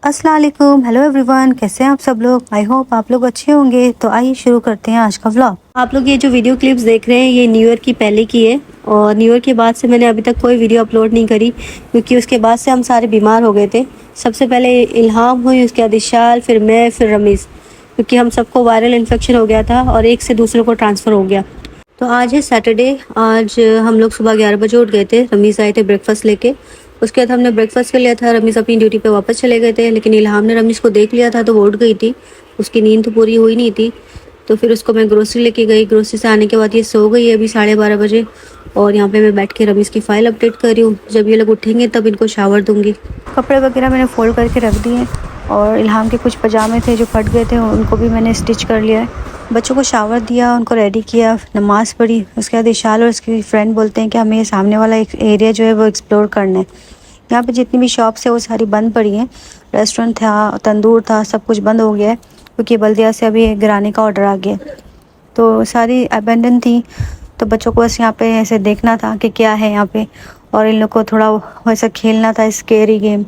अस्सलाम वालेकुम, hello everyone, कैसे हैं आप सब लोग। आई होप आप लोग अच्छे होंगे। तो आइए शुरू करते हैं आज का व्लॉग। आप लोग ये जो वीडियो क्लिप्स देख रहे हैं ये न्यू ईयर की पहले की है और न्यू ईयर के बाद से मैंने अभी तक कोई वीडियो अपलोड नहीं करी क्योंकि उसके बाद से हम सारे बीमार हो गए थे। सबसे पहले इल्हाम हुई, उसके बाद इशाल, फिर मैं, फिर रमीज़, क्योंकि हम सबको वायरल इन्फेक्शन हो गया था और एक से दूसरे को ट्रांसफ़र हो गया। तो आज है सैटरडे। आज हम लोग सुबह 11 बजे उठ गए थे। रमीज़ आए थे ब्रेकफास्ट लेके। उसके बाद हमने ब्रेकफास्ट कर लिया था। रमीज़ अपनी ड्यूटी पे वापस चले गए थे, लेकिन इल्हाम ने रमीज़ को देख लिया था तो वो उठ गई थी। उसकी नींद तो पूरी हुई नहीं थी। तो फिर उसको मैं ग्रोसरी लेके गई। ग्रोसरी से आने के बाद ये सो गई है अभी 12:30 बजे। और यहाँ पे मैं बैठ के रमीज़ की फ़ाइल अपडेट कर रही हूँ। जब ये लोग उठेंगे तब इनको शावर दूँगी। कपड़े वगैरह मैंने फ़ोल्ड करके रख दिए और इल्हाम के कुछ पजामे थे जो फट गए थे, उनको भी मैंने स्टिच कर लिया है। बच्चों को शावर दिया, उनको रेडी किया, नमाज़ पढ़ी। उसके बाद इशाल और उसकी फ्रेंड बोलते हैं कि हमें सामने वाला एक एरिया जो है वो एक्सप्लोर करना है। यहाँ पे जितनी भी शॉप्स है वो सारी बंद पड़ी हैं। रेस्टोरेंट था, तंदूर था, सब कुछ बंद हो गया है क्योंकि बल्दिया से अभी गिराने का ऑर्डर आ गया। तो सारी अबेंडन थी। तो बच्चों को बस यहाँ पे ऐसे देखना था कि क्या है यहाँ पे, और इन लोग को थोड़ा वैसा खेलना था, स्केरी गेम।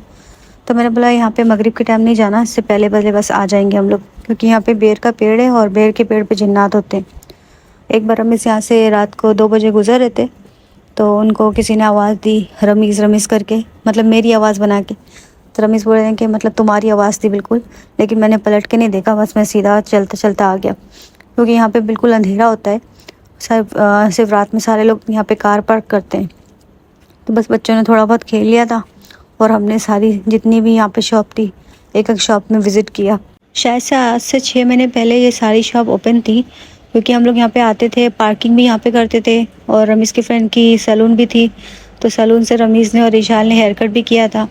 तो मैंने बोला यहाँ पे मगरिब के टाइम नहीं जाना, इससे पहले पहले बस आ जाएंगे हम लोग, क्योंकि यहाँ पे बेर का पेड़ है और बेर के पेड़ पे जिन्नात होते हैं। एक बार हम इस यहाँ से रात को 2 बजे गुजर रहे थे तो उनको किसी ने आवाज़ दी, रमीज़ रमीज़ करके, मतलब मेरी आवाज़ बना के। तो रमीज़ बोल रहे हैं कि मतलब तुम्हारी आवाज़ थी बिल्कुल, लेकिन मैंने पलट के नहीं देखा, बस मैं सीधा चलता चलता आ गया क्योंकि यहाँ पे बिल्कुल अंधेरा होता है। सिर्फ रात में सारे लोग यहाँ पे कार पार्क करते हैं। तो बस बच्चों ने थोड़ा बहुत खेल लिया था और हमने सारी जितनी भी यहाँ पे शॉप थी एक एक शॉप में विज़िट किया। शायद से आज से 6 महीने पहले ये सारी शॉप ओपन थी क्योंकि हम लोग यहाँ पे आते थे, पार्किंग भी यहाँ पे करते थे। और रमीज़ की फ्रेंड की सैलून भी थी, तो सैलून से रमीज़ ने और इशाल ने हेयर कट भी किया था।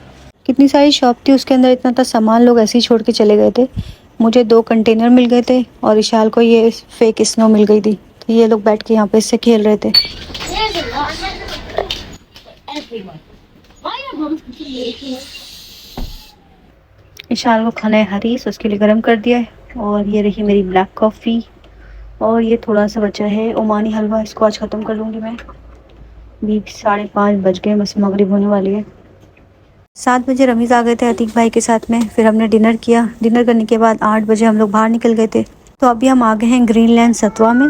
कितनी सारी शॉप थी, उसके अंदर इतना था सामान, लोग ऐसे ही छोड़ के चले गए थे। मुझे 2 कंटेनर मिल गए थे और इशाल को ये फेक स्नो मिल गई थी। तो ये लोग बैठ के यहाँ पे इससे खेल रहे थे। इशाल को खाना है हरीस, उसके लिए गर्म कर दिया है। और ये रही मेरी ब्लैक कॉफ़ी और ये थोड़ा सा बचा है ओमानी हलवा, इसको आज ख़त्म कर लूँगी मैं। भी 5:30 बज गए, बस मगरिब होने वाली है। 7 बजे रमीज़ आ गए थे अतीक भाई के साथ में। फिर हमने डिनर किया। डिनर करने के बाद 8 बजे हम लोग बाहर निकल गए थे। तो अभी हम आ गए हैं ग्रीनलैंड सतवा में।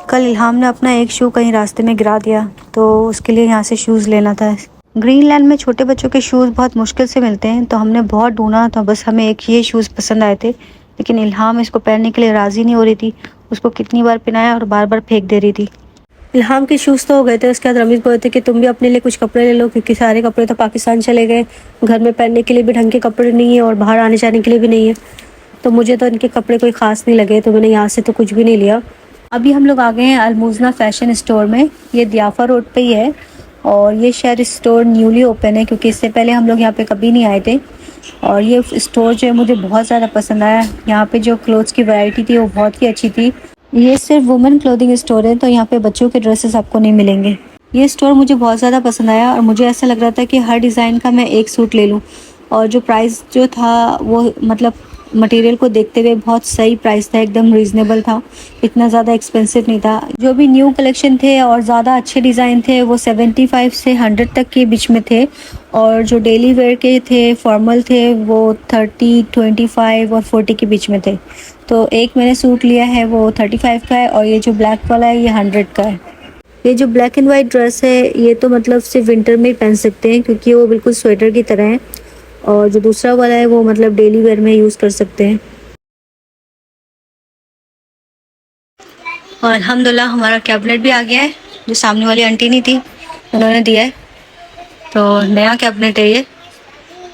कल इल्हाम ने अपना एक शू कहीं रास्ते में गिरा दिया तो उसके लिए यहाँ से शूज़ लेना था। ग्रीनलैंड में छोटे बच्चों के शूज़ बहुत मुश्किल से मिलते हैं, तो हमने बहुत ढूंढा, तो बस हमें एक ये शूज़ पसंद आए थे। लेकिन इल्हाम इसको पहनने के लिए राज़ी नहीं हो रही थी। उसको कितनी बार पहनाया और बार बार फेंक दे रही थी। इल्हाम के शूज़ तो हो गए थे। उसके बाद रमीज़ बोलते कि तुम भी अपने लिए कुछ कपड़े ले लो, क्योंकि सारे कपड़े तो पाकिस्तान चले गए। घर में पहनने के लिए भी ढंग के कपड़े नहीं है और बाहर आने जाने के लिए भी नहीं है। तो मुझे तो इनके कपड़े कोई ख़ास नहीं लगे, तो मैंने यहाँ से तो कुछ भी नहीं लिया। अभी हम लोग आ गए हैं अलमुज़ना फ़ैशन स्टोर में। ये दियाफा रोड पे ही है और ये शायद स्टोर न्यूली ओपन है क्योंकि इससे पहले हम लोग यहाँ पे कभी नहीं आए थे। और ये स्टोर जो है मुझे बहुत ज़्यादा पसंद आया। यहाँ पे जो क्लोथ्स की वैरायटी थी वो बहुत ही अच्छी थी। ये सिर्फ वुमेन क्लोथिंग स्टोर है, तो यहाँ पे बच्चों के ड्रेसेस आपको नहीं मिलेंगे। ये स्टोर मुझे बहुत ज़्यादा पसंद आया और मुझे ऐसा लग रहा था कि हर डिज़ाइन का मैं एक सूट ले लूँ। और जो प्राइस जो था वो मतलब मटेरियल को देखते हुए बहुत सही प्राइस था, एकदम रीज़नेबल था, इतना ज़्यादा एक्सपेंसिव नहीं था। जो भी न्यू कलेक्शन थे और ज़्यादा अच्छे डिज़ाइन थे वो 75 से 100 तक के बीच में थे। और जो डेली वेयर के थे, फॉर्मल थे, वो 30, 25 और 40 के बीच में थे। तो एक मैंने सूट लिया है वो 35 का है और ये जो ब्लैक वाला है ये 100 का है। ये जो ब्लैक एंड वाइट ड्रेस है ये तो मतलब सिर्फ विंटर में ही पहन सकते हैं क्योंकि वो बिल्कुल स्वेटर की तरह है। और जो दूसरा वाला है वो मतलब डेली वेयर में यूज़ कर सकते हैं। और अल्हम्दुलिल्लाह हमारा कैबिनेट भी आ गया है, जो सामने वाली आंटी नहीं थी उन्होंने दिया है। तो नया कैबिनेट है ये,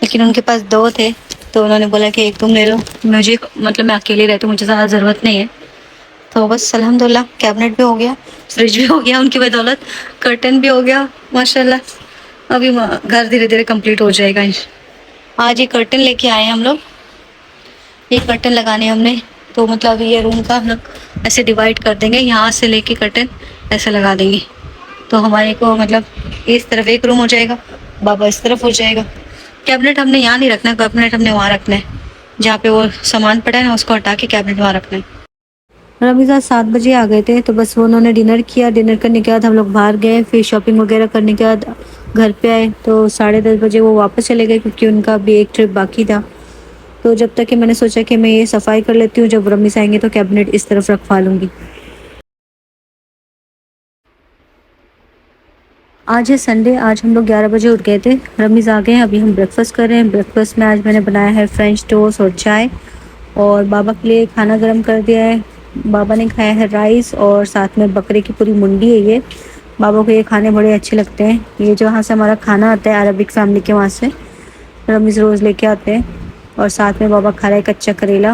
लेकिन उनके पास 2 थे तो उन्होंने बोला कि एक तुम ले लो। मुझे मतलब मैं अकेले रहती हूँ, मुझे ज़्यादा ज़रूरत नहीं है। तो बस अल्हम्दुलिल्लाह कैबिनेट भी हो गया, फ्रिज भी हो गया उनकी बदौलत, कर्टन भी हो गया माशाल्लाह। अभी घर धीरे धीरे कंप्लीट हो जाएगा। आज ये कर्टन लेके आए हैं हम लोग। ये कर्टन लगाने हमने, तो मतलब ये रूम का हम लोग ऐसे डिवाइड कर देंगे, यहाँ से लेके कर्टन ऐसे लगा देंगे। तो हमारे को मतलब इस तरफ एक रूम हो जाएगा, बाबा इस तरफ हो जाएगा। कैबिनेट हमने यहाँ नहीं रखना है, कैबिनेट हमने वहाँ रखना है, जहाँ पे वो सामान पड़ा है ना उसको हटा के कैबिनेट वहाँ रखना है। रमीज़ा 7 बजे आ गए थे, तो बस वो उन्होंने डिनर किया। डिनर करने के बाद हम लोग बाहर गए, फिर शॉपिंग वगैरह करने के बाद घर पे आए तो 10:30 बजे वो वापस चले गए क्योंकि उनका भी एक ट्रिप बाकी था। तो जब तक कि मैंने सोचा कि मैं ये सफाई कर लेती हूँ, जब रमीज़ आएंगे तो कैबिनेट इस तरफ रखवा लूँगी। आज है संडे, आज हम लोग 11 बजे उठ गए थे। रमीज़ आ गए हैं, अभी हम ब्रेकफास्ट कर रहे हैं। ब्रेकफास्ट में आज मैंने बनाया है फ्रेंच टोस्ट और चाय, और बाबा के लिए खाना गर्म कर दिया है। बाबा ने खाया है राइस और साथ में बकरे की पूरी मुंडी है ये। बाबा को ये खाने बड़े अच्छे लगते हैं। ये जहाँ से हमारा खाना आता है अरबिक फैमिली के, वहाँ से रमीज़ रोज़ लेके आते हैं। और साथ में बाबा खा रहा है कच्चा करेला।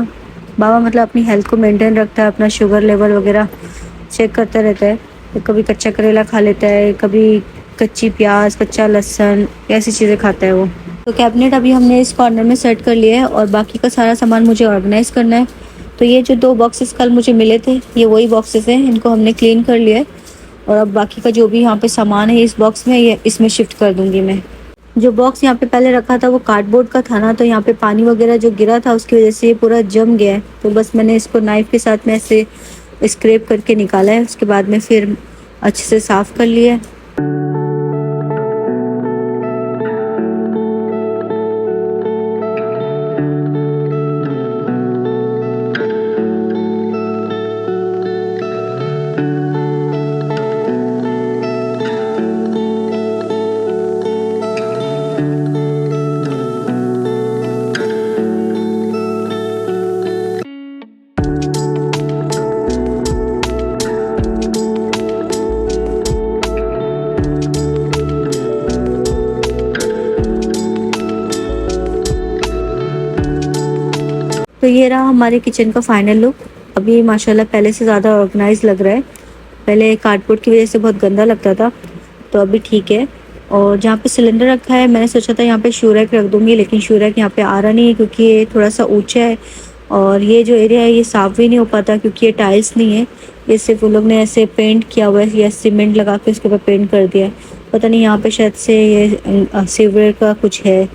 बाबा मतलब अपनी हेल्थ को मेंटेन रखता है, अपना शुगर लेवल वगैरह चेक करता रहता है। तो कभी कच्चा करेला खा लेता है, कभी कच्ची प्याज, कच्चा लहसुन, ऐसी चीज़ें खाता है वो। तो कैबिनेट अभी हमने इस कॉर्नर में सेट कर लिया है और बाकी का सारा सामान मुझे ऑर्गेनाइज़ करना है। तो ये जो 2 बॉक्सेस कल मुझे मिले थे, ये वही बॉक्सेस हैं, इनको हमने क्लीन कर लिया है। और अब बाकी का जो भी यहाँ पे सामान है इस बॉक्स में, ये इसमें शिफ्ट कर दूँगी मैं। जो बॉक्स यहाँ पे पहले रखा था वो कार्डबोर्ड का था ना, तो यहाँ पे पानी वगैरह जो गिरा था उसकी वजह से ये पूरा जम गया है। तो बस मैंने इसको नाइफ़ के साथ में ऐसे स्क्रैप करके निकाला है, उसके बाद में फिर अच्छे से साफ़ कर लिया है। तो ये रहा हमारे किचन का फाइनल लुक। अभी माशाल्लाह पहले से ज़्यादा ऑर्गेनाइज लग रहा है। पहले कार्डबोर्ड की वजह से बहुत गंदा लगता था, तो अभी ठीक है। और जहाँ पे सिलेंडर रखा है, मैंने सोचा था यहाँ पे शू रैक रख दूँगी, लेकिन शू रैक यहाँ पे आ रहा नहीं है क्योंकि ये थोड़ा सा ऊंचा है। और ये जो एरिया है ये साफ़ भी नहीं हो पाता क्योंकि ये टाइल्स नहीं है, ये सिर्फ वो लोग ने ऐसे पेंट किया हुआ है या सीमेंट लगा के उसके ऊपर पेंट कर दिया है। पता नहीं यहाँ पे शायद से ये सीवर का कुछ है,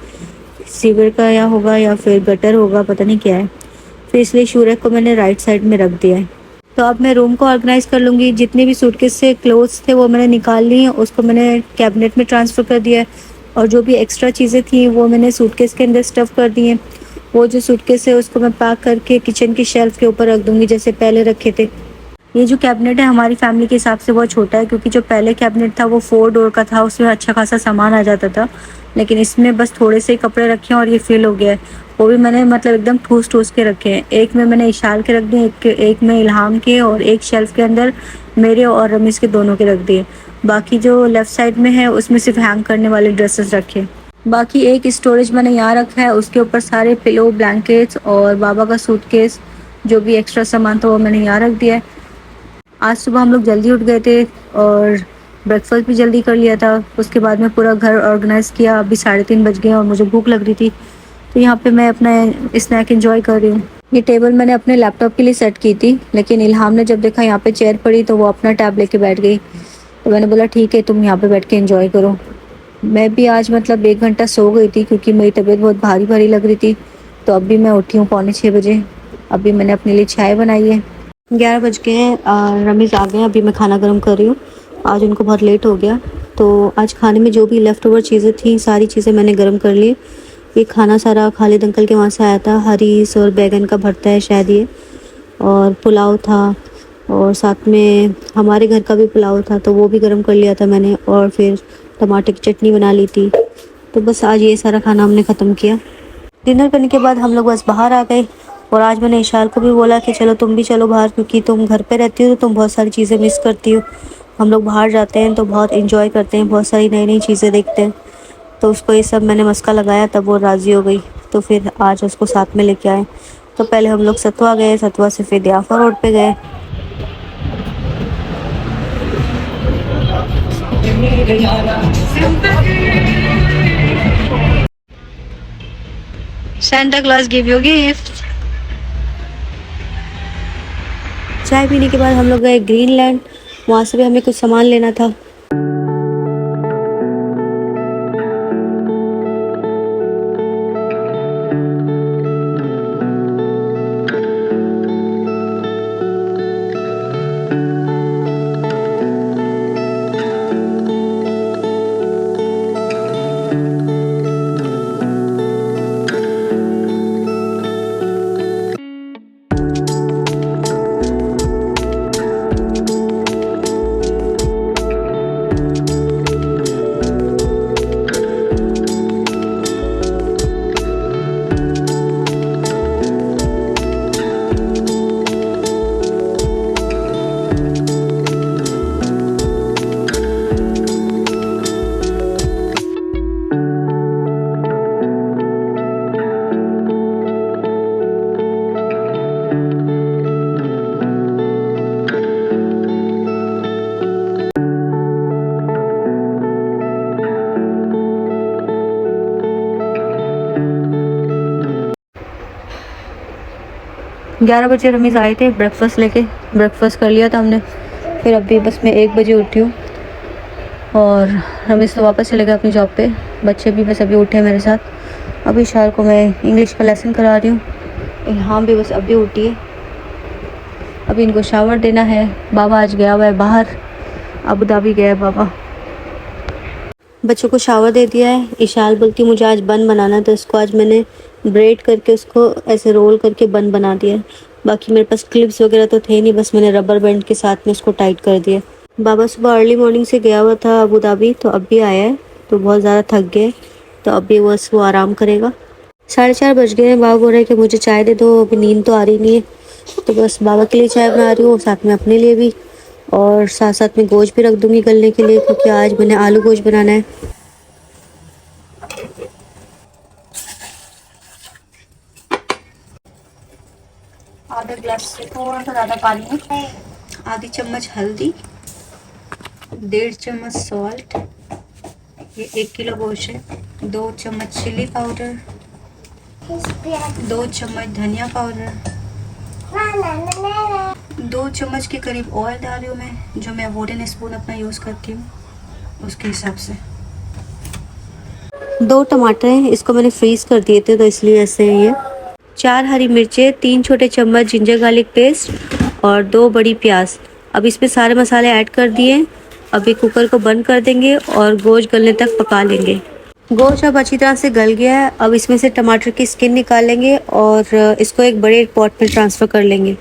सीवर का या होगा या फिर गटर होगा, पता नहीं क्या है। फिर इसलिए शू रैक को मैंने राइट साइड में रख दिया है। तो अब मैं रूम को ऑर्गेनाइज कर लूँगी। जितने भी सूटकेस से क्लोथ्स थे वो मैंने निकाल ली हैं, उसको मैंने कैबिनेट में ट्रांसफ़र कर दिया है। और जो भी एक्स्ट्रा चीज़ें थी वो मैंने सूटकेस के अंदर स्टफ़ कर दी हैं। वो जो सूटकेस है उसको मैं पैक करके किचन की शेल्फ़ के ऊपर रख दूँगी जैसे पहले रखे थे। ये जो कैबिनेट है हमारी फैमिली के हिसाब से बहुत छोटा है, क्योंकि जो पहले कैबिनेट था वो 4 डोर का था, उसमें अच्छा खासा सामान आ जाता था। लेकिन इसमें बस थोड़े से ही कपड़े रखे हैं और ये फिल हो गया है। वो भी मैंने मतलब एकदम ठूस ठूस के रखे हैं। एक में मैंने इशाल के रख दिए, एक में इल्हाम के, और एक शेल्फ के अंदर मेरे और रमीज़ के दोनों के रख दिए। बाकी जो लेफ़्ट साइड में है उसमें सिर्फ हैंग करने वाले ड्रेसेस रखे। बाकी एक स्टोरेज मैंने यहाँ रखा है, उसके ऊपर सारे पिलो, ब्लैंकेट्स और बाबा का सूटकेस, जो भी एक्स्ट्रा सामान था वो मैंने यहाँ रख दिया है। आज सुबह हम लोग जल्दी उठ गए थे और ब्रेकफास्ट भी जल्दी कर लिया था। उसके बाद में पूरा घर ऑर्गेनाइज़ किया। अभी 3:30 बज गए और मुझे भूख लग रही थी, तो यहाँ पे मैं अपना स्नैक एंजॉय कर रही हूँ। ये टेबल मैंने अपने लैपटॉप के लिए सेट की थी, लेकिन इल्हाम ने जब देखा यहाँ पे चेयर पड़ी तो वो अपना टैब लेके बैठ गई। तो मैंने बोला ठीक है, तुम यहाँ पे बैठ के एंजॉय करो। मैं भी आज मतलब 1 घंटा सो गई थी क्योंकि मेरी तबीयत बहुत भारी भारी लग रही थी। तो अभी मैं उठी हूँ 5:45 बजे। अभी मैंने अपने लिए चाय बनाई है। 11 बज गए हैं, रमीज़ आ गए हैं, अभी मैं खाना गर्म कर रही हूँ। आज उनको बहुत लेट हो गया, तो आज खाने में जो भी लेफ़्ट ओवर चीज़ें थी सारी चीज़ें मैंने गर्म कर ली। ये खाना सारा खालिद अंकल के वहाँ से आया था, हरीस और बैगन का भरता है शायद ये, और पुलाव था, और साथ में हमारे घर का भी पुलाव था तो वो भी गर्म कर लिया था मैंने, और फिर टमाटर की चटनी बना ली थी। तो बस आज ये सारा खाना हमने ख़त्म किया। डिनर करने के बाद हम लोग बस बाहर आ गए, और आज मैंने इशार को भी बोला कि चलो तुम भी चलो बाहर, क्योंकि तुम घर पे रहती हो तो तुम बहुत सारी चीज़ें मिस करती हो। हम लोग बाहर जाते हैं तो बहुत एंजॉय करते हैं, बहुत सारी नई नई चीज़ें देखते हैं। तो उसको ये सब मैंने मस्का लगाया, तब वो राज़ी हो गई। तो फिर आज उसको साथ में लेके आए। तो पहले हम लोग सतवा गए, सतवा से फिर दियाफा रोड पे गए। Santa Claus give you gift। चाय पीने के बाद हम लोग गए ग्रीनलैंड, वहाँ से भी हमें कुछ सामान लेना था। 11 बजे रमीज़ आए थे ब्रेकफास्ट लेके, ब्रेकफास्ट कर लिया था हमने। फिर अभी बस मैं 1 बजे उठी हूँ और रमीज़ तो वापस चले गए अपनी जॉब पे। बच्चे भी बस अभी उठे मेरे साथ। अभी शार को मैं इंग्लिश का लेसन करा रही हूँ। इल्हाम भी बस अभी उठी है। अभी इनको शावर देना है। बाबा आज गया हुआ है बाहर, अबू धाबी गया है बाबा। बच्चों को शावर दे दिया है। इशाल बोलती मुझे आज बन बनाना है, तो इसको आज मैंने ब्रेड करके उसको ऐसे रोल करके बन बना दिया है। बाकी मेरे पास क्लिप्स वगैरह तो थे नहीं, बस मैंने रबर बैंड के साथ में उसको टाइट कर दिया। बाबा सुबह अर्ली मॉर्निंग से गया हुआ था अबू धाबी, तो अभी आया है, तो बहुत ज़्यादा थक गए, तो अभी बस वो आराम करेगा। 4:30 बज गए हैं। बाबा बोल रहे हैं कि मुझे चाय दे दो, अभी नींद तो आ रही नहीं है, तो बस बाबा के लिए चाय बना रही हूँ, साथ में अपने लिए भी, और साथ साथ में गोश्त भी रख दूँगी गलने के लिए, क्योंकि आज मैंने आलू गोश्त बनाना है। आधा ग्लास से थोड़ा सा ज़्यादा पानी, आधी चम्मच हल्दी, 1.5 चम्मच सॉल्ट, ये 1 किलो गोश्त है, 2 चम्मच चिली पाउडर, 2 चम्मच धनिया पाउडर, 2 चम्मच के करीब ऑयल डाल रही हूँ मैं, जो मैं वुडन स्पून अपना यूज़ करती हूँ उसके हिसाब से। 2 टमाटर हैं, इसको मैंने फ्रीज़ कर दिए थे, तो इसलिए ऐसे है ये। 4 हरी मिर्चें, 3 छोटे चम्मच जिंजर गार्लिक पेस्ट और 2 बड़ी प्याज। अब इसमें सारे मसाले ऐड कर दिए। अभी कुकर को बंद कर देंगे और गोश्त गलने तक पका लेंगे। गोश्त अब अच्छी तरह से गल गया है। अब इसमें से टमाटर की स्किन निकाल लेंगे और इसको एक बड़े पॉट में ट्रांसफ़र कर लेंगे।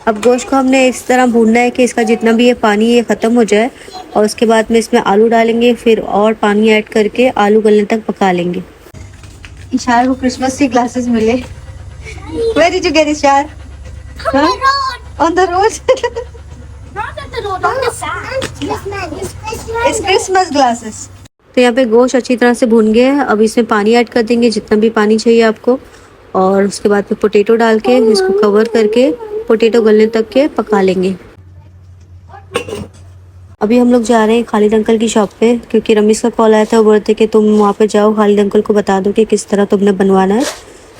अब गोश्त को हमने इस तरह भूनना है कि इसका जितना भी ये पानी ये ख़त्म हो जाए, और उसके बाद में इसमें आलू डालेंगे, फिर और पानी ऐड करके आलू गलने तक पका लेंगे। इशार को क्रिसमस के ग्लासेस मिले। Where did you get Ishar? On the road. On the road? Not at the road, on the sand. It's Christmas glasses. तो यहाँ पे गोश्त अच्छी तरह से भून गया है। अब इसमें पानी ऐड कर देंगे, जितना भी पानी चाहिए आपको, और उसके बाद में पोटैटो डाल के इसको कवर करके पोटैटो गलने तक के पका लेंगे। अभी हम लोग जा रहे हैं खालिद अंकल की शॉप पे, क्योंकि रमीज़ का कॉल आया था। वो बोलते कि तुम वहाँ पे जाओ, खालिद अंकल को बता दो कि किस तरह तुमने बनवाना है,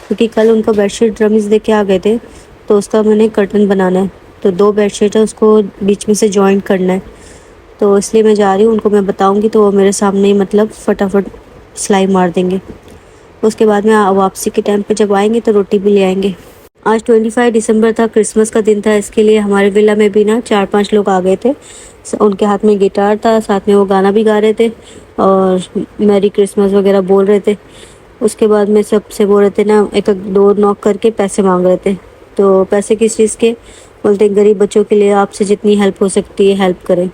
क्योंकि कल उनका बेडशीट रमीज़ दे के आ गए थे, तो उसका मैंने कर्टन बनाना है। तो 2 बेडशीट है, उसको बीच में से जॉइंट करना है, तो इसलिए मैं जा रही हूँ। उनको मैं बताऊँगी तो वो मेरे सामने ही मतलब फटाफट सिलाई मार देंगे। उसके बाद में वापसी के टाइम पे जब आएंगे तो रोटी भी ले आएंगे। आज 25 दिसंबर था, क्रिसमस का दिन था। इसके लिए हमारे विला में भी ना 4-5 लोग आ गए थे। उनके हाथ में गिटार था, साथ में वो गाना भी गा रहे थे और मैरी क्रिसमस वगैरह बोल रहे थे। उसके बाद में सबसे बोल रहे थे ना, एक दो नॉक करके पैसे मांग रहे थे। तो पैसे किस चीज़ के? बोलते गरीब बच्चों के लिए आपसे जितनी हेल्प हो सकती है हेल्प करें।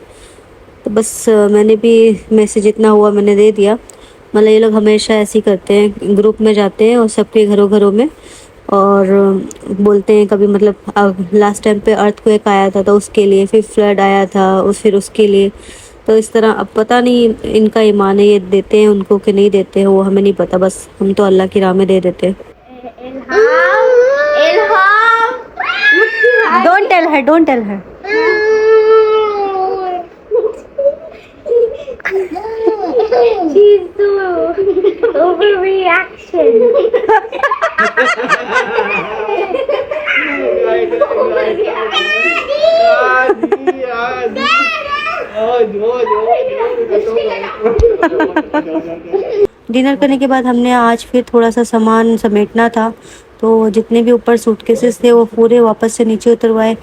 तो बस मैंने भी, में से जितना हुआ मैंने दे दिया। मतलब ये लोग हमेशा ऐसे ही करते हैं, ग्रुप में जाते हैं और सबके घरों घरों में, और बोलते हैं कभी मतलब लास्ट टाइम पे अर्थक्वेक आया था तो उसके लिए, फिर फ्लड आया था फिर उसके लिए। तो इस तरह अब पता नहीं इनका ईमान है, ये देते हैं उनको कि नहीं देते हैं, वो हमें नहीं पता, बस हम तो अल्लाह की राह में दे देते हैं। Don't tell her, don't tell her. She's the overreaction. Dinner करने के बाद हमने आज फिर थोड़ा सा सामान समेटना था, तो जितने भी ऊपर सूटकेसेस थे वो पूरे वापस से नीचे उतरवाए,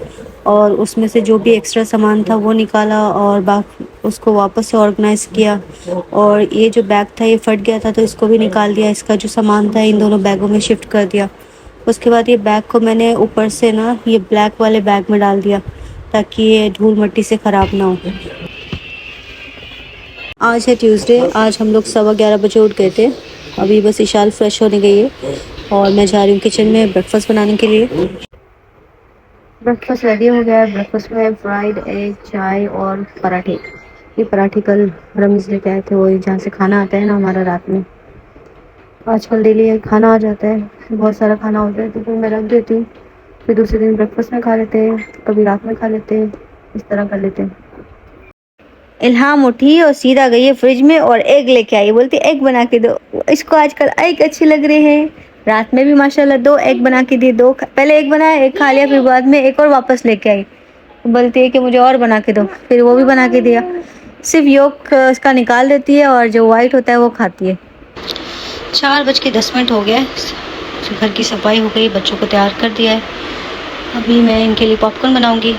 और उसमें से जो भी एक्स्ट्रा सामान था वो निकाला और बाकी उसको वापस से ऑर्गेनाइज़ किया। और ये जो बैग था ये फट गया था, तो इसको भी निकाल दिया। इसका जो सामान था इन दोनों बैगों में शिफ्ट कर दिया। उसके बाद ये बैग को मैंने ऊपर से ना ये ब्लैक वाले बैग में डाल दिया, ताकि ये धूल मिट्टी से ख़राब ना हो। आज है ट्यूसडे। आज हम लोग 11:15 बजे उठ गए थे। अभी बस इशाल फ्रेश होने गई है और मैं जा रही हूँ किचन में ब्रेकफास्ट बनाने के लिए। ब्रेकफास्ट रेडी हो गया है। ब्रेकफास्ट में फ्राइड एग, चाय और पराठे। ये पराठे कल रमीज़ लेके आए थे, वही जहाँ से खाना आता है ना हमारा रात में। आजकल डेली खाना आ जाता है, बहुत सारा खाना होता है, तो फिर मैं रख देती हूँ, फिर दूसरे दिन ब्रेकफास्ट में खा लेते हैं, कभी रात में खा लेते हैं, इस तरह कर लेते हैं। इल्हाम उठी और सीधा गई है फ्रिज में और एग लेके आई, बोलती एग बना के दो। इसको आजकल एग अच्छे लग रहे हैं, रात में भी माशाल्लाह 2 एग बना के दिए, पहले एक बनाया, एक खा लिया, फिर बाद में एक और वापस लेके आई। बोलती है कि मुझे और बना के दो, फिर वो भी बना के दिया। सिर्फ योक इसका निकाल देती है और जो वाइट होता है वो खाती है। 4:10 हो गया, घर की सफाई हो गई, बच्चों को तैयार कर दिया है। अभी मैं इनके लिए पॉपकॉर्न बनाऊंगी।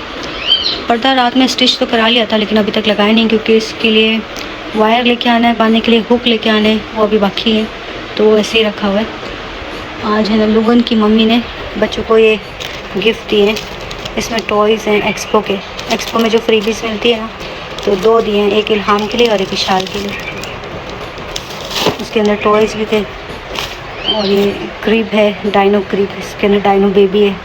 पर्दा रात में स्टिच तो करा लिया था लेकिन अभी तक लगाया नहीं, क्योंकि इसके लिए वायर लेके आना है, बांधने के लिए हुक लेके आने हैं, वो अभी बाकी है, तो ऐसे ही रखा हुआ है। आज है ना लुगन की मम्मी ने बच्चों को ये गिफ्ट दिए हैं। इसमें टॉयज़ हैं एक्सपो में जो फ्रीबीज मिलती है ना, तो 2 दिए हैं, एक इल्हाम के लिए और एक इशाल के लिए। उसके अंदर टॉयज़ भी थे और ये क्रीब है, डायनो क्रीब, इसके अंदर डायनो बेबी है।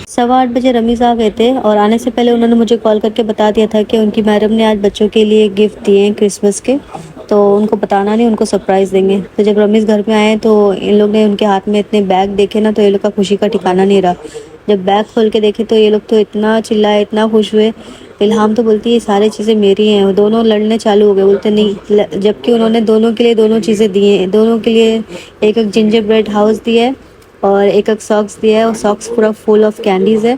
सवा 8 बजे रमीज़ आ गए थे और आने से पहले उन्होंने मुझे कॉल करके बता दिया था कि उनकी मैडम ने आज बच्चों के लिए गिफ्ट दिए हैं क्रिसमस के, तो उनको बताना नहीं, उनको सरप्राइज़ देंगे। तो जब रमीज़ घर में आए तो इन लोग ने उनके हाथ में इतने बैग देखे ना, तो ये लोग का खुशी का ठिकाना नहीं रहा। जब बैग खोल के देखे तो ये लोग तो इतना चिल्लाए, इतना खुश हुए। इल्हाम तो बोलती है ये सारी चीज़ें मेरी हैं, वो दोनों लड़ने चालू हो गए, बोलते नहीं, जबकि उन्होंने दोनों के लिए दोनों चीज़ें दी हैं। दोनों के लिए एक जिंजर ब्रेड हाउस दिया है और एक सॉक्स दिया है, और सॉक्स पूरा फुल ऑफ कैंडीज़ है,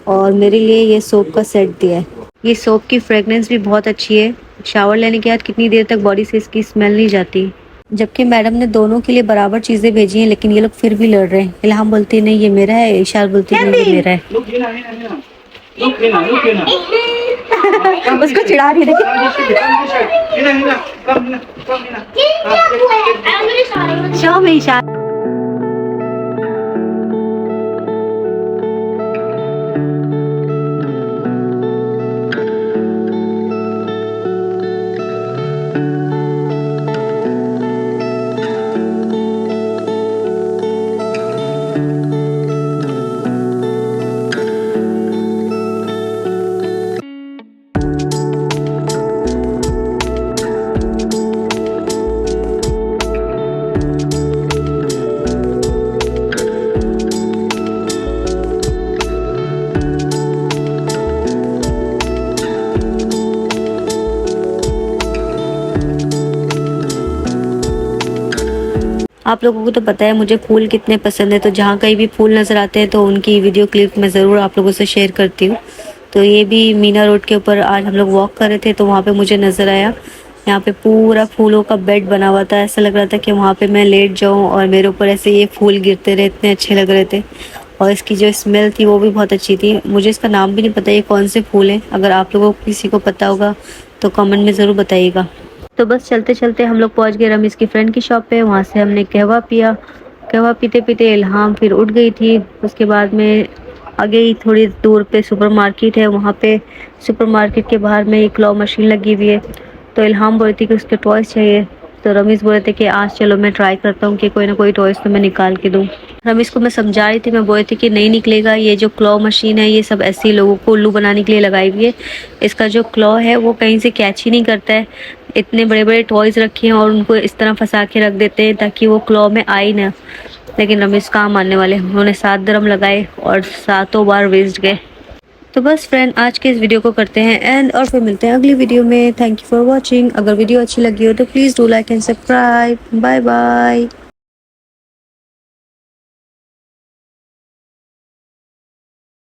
और मेरे लिए ये सोप का सेट दिया है। ये सोप की फ्रेगनेंस भी बहुत अच्छी है, शावर लेने के बाद कितनी देर तक बॉडी से इसकी स्मेल नहीं जाती। जबकि मैडम ने दोनों के लिए बराबर चीज़ें भेजी हैं, लेकिन ये लोग फिर भी लड़ रहे हैं। इल्हाम बोलती है नहीं ये मेरा है, इशार बोलती है नहीं ये मेरा है। उसको चिढ़ा रही है, शो में इशार। आप लोगों को तो पता है मुझे फूल कितने पसंद है, तो जहाँ कहीं भी फूल नज़र आते हैं तो उनकी वीडियो क्लिप मैं ज़रूर आप लोगों से शेयर करती हूँ। तो ये भी मीना रोड के ऊपर आज हम लोग वॉक कर रहे थे, तो वहाँ पे मुझे नज़र आया, यहाँ पे पूरा फूलों का बेड बना हुआ था। ऐसा लग रहा था कि वहाँ पे मैं लेट जाऊँ और मेरे ऊपर ऐसे ये फूल गिरते रहे, इतने अच्छे लग रहे थे। और इसकी जो स्मेल थी वो भी बहुत अच्छी थी। मुझे इसका नाम भी नहीं पता ये कौन से फूल हैं, अगर आप लोगों को किसी को पता होगा तो कमेंट में ज़रूर बताइएगा। तो बस चलते चलते हम लोग पहुंच गए रमीज़ की फ्रेंड की शॉप पे। वहाँ से हमने कहवा पिया। कहवा पीते पीते इल्हाम फिर उठ गई थी। उसके बाद में आगे ही थोड़ी दूर पे सुपरमार्केट है, वहाँ पे सुपरमार्केट के बाहर में एक क्लॉ मशीन लगी हुई है, तो इल्हाम बोल रही थी कि उसके टॉयज़ चाहिए। तो रमीज़ बोल रहे थे कि आज चलो मैं ट्राई करता हूँ कि कोई ना कोई टॉयज़ तो मैं निकाल के दूँ। रमीज़ को मैं समझा रही थी, मैं बोल रही थी कि नहीं निकलेगा, ये जो क्लॉ मशीन है ये सब ऐसे ही लोगों को उल्लू बनाने के लिए लगाई हुई है। इसका जो क्लॉ है वो कहीं से कैच ही नहीं करता है। इतने बड़े बड़े टॉयज़ रखे हैं और उनको इस तरह फंसा के रख देते हैं ताकि वो क्लॉ में आए ना। लेकिन रमीज़ कहाँ मानने वाले, उन्होंने 7 दिरहम लगाए और 7 बार वेस्ट गए। तो बस फ्रेंड आज के इस वीडियो को करते हैं एंड, और फिर मिलते हैं अगली वीडियो में। Thank you for watching. अगर वीडियो अच्छी लगी हो तो please do like and subscribe. Bye bye.